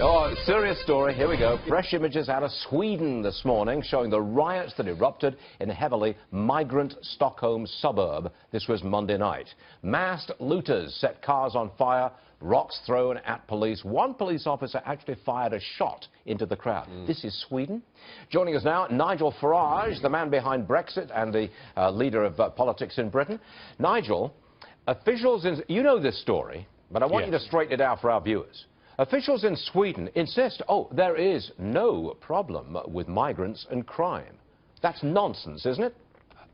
Oh, serious story. Here we go. Fresh images out of Sweden this morning showing the riots that erupted in a heavily migrant Stockholm suburb. This was Monday night. Masked looters set cars on fire, rocks thrown at police. One police officer actually fired a shot into the crowd. This is Sweden. Joining us now, Nigel Farage, the man behind Brexit and the leader of politics in Britain. Nigel, officials in... You know this story, but I want you to straighten it out for our viewers. Officials in Sweden insist, there is no problem with migrants and crime. That's nonsense, isn't it?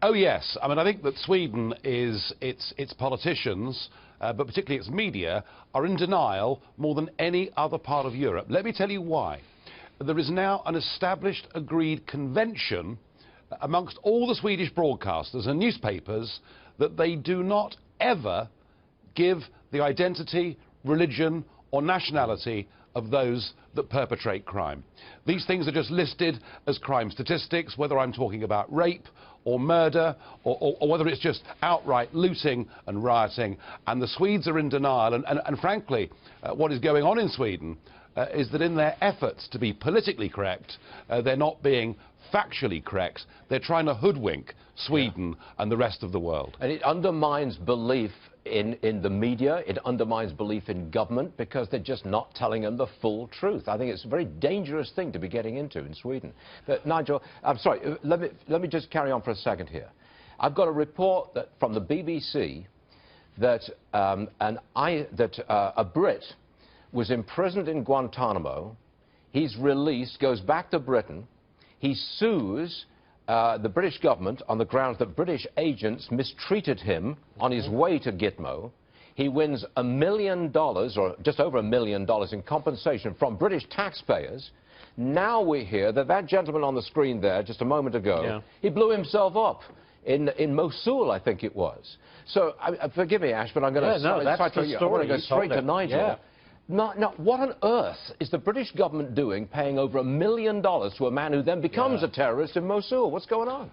Oh, yes. I mean, I think that Sweden is, its politicians, but particularly its media, are in denial more than any other part of Europe. Let me tell you why. There is now an established, agreed convention amongst all the Swedish broadcasters and newspapers that they do not ever give the identity, religion, or nationality of those that perpetrate crime. These things are just listed as crime statistics, whether I'm talking about rape or murder or whether it's just outright looting and rioting. And the Swedes are in denial. And frankly, what is going on in Sweden is that in their efforts to be politically correct, they're not being factually correct. They're trying to hoodwink Sweden and the rest of the world. And it undermines belief in the media, it undermines belief in government because they're just not telling them the full truth. I think it's a very dangerous thing to be getting into in Sweden. But Nigel, I'm sorry, let me just carry on for a second here. I've got a report from the BBC that a Brit was imprisoned in Guantanamo. He's released, goes back to Britain. He sues the British government on the grounds that British agents mistreated him on his way to Gitmo. He wins $1 million, or just over $1 million in compensation from British taxpayers. Now we hear that that gentleman on the screen there just a moment ago, he blew himself up in Mosul, I think it was. So, forgive me, Ash, but I'm going to go straight to Nigel. Now, what on earth is the British government doing paying over $1 million to a man who then becomes a terrorist in Mosul? What's going on?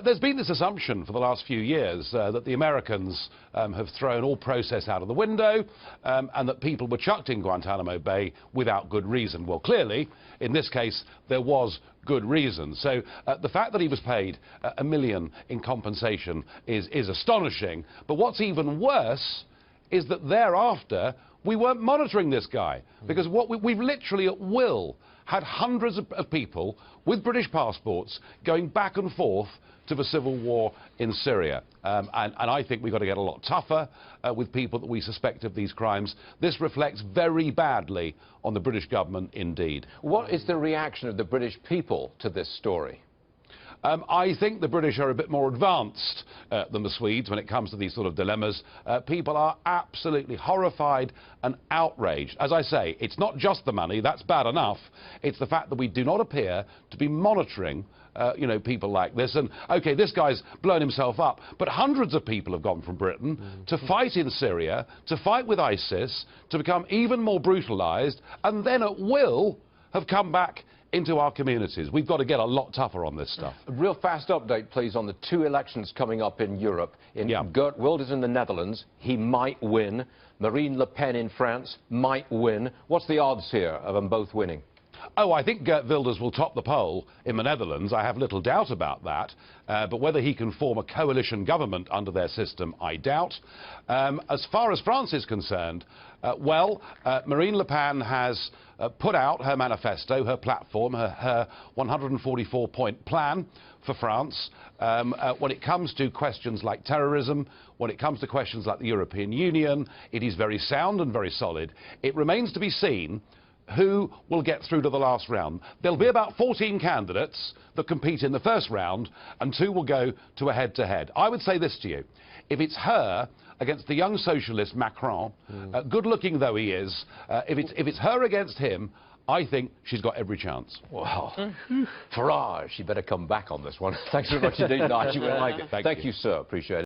There's been this assumption for the last few years that the Americans have thrown all process out of the window and that people were chucked in Guantanamo Bay without good reason. Well, clearly, in this case, there was good reason. So the fact that he was paid $1 million in compensation is astonishing. But what's even worse is that thereafter, we weren't monitoring this guy, because we've literally at will had hundreds of people with British passports going back and forth to the civil war in Syria. And I think we've got to get a lot tougher with people that we suspect of these crimes. This reflects very badly on the British government indeed. What is the reaction of the British people to this story? I think the British are a bit more advanced than the Swedes when it comes to these sort of dilemmas. People are absolutely horrified and outraged. As I say, it's not just the money, that's bad enough. It's the fact that we do not appear to be monitoring people like this. And, OK, this guy's blown himself up, but hundreds of people have gone from Britain to fight in Syria, to fight with ISIS, to become even more brutalised, and then at will have come back into our communities. We've got to get a lot tougher on this stuff. A real fast update, please, on the two elections coming up in Europe. Geert Wilders in the Netherlands, he might win. Marine Le Pen in France might win. What's the odds here of them both winning? Oh, I think Geert Wilders will top the poll in the Netherlands. I have little doubt about that. But whether he can form a coalition government under their system, I doubt. As far as France is concerned, Marine Le Pen has put out her manifesto, her platform, her 144-point plan for France. When it comes to questions like terrorism, when it comes to questions like the European Union, it is very sound and very solid. It remains to be seen who will get through to the last round. There'll be about 14 candidates that compete in the first round, and 2 will go to a head-to-head. I would say this to you. If it's her against the young socialist Macron, good-looking though he is, if it's her against him, I think she's got every chance. Wow. Farage, you better come back on this one. Thanks very much indeed, Nigel. Thank you, sir. Appreciate it.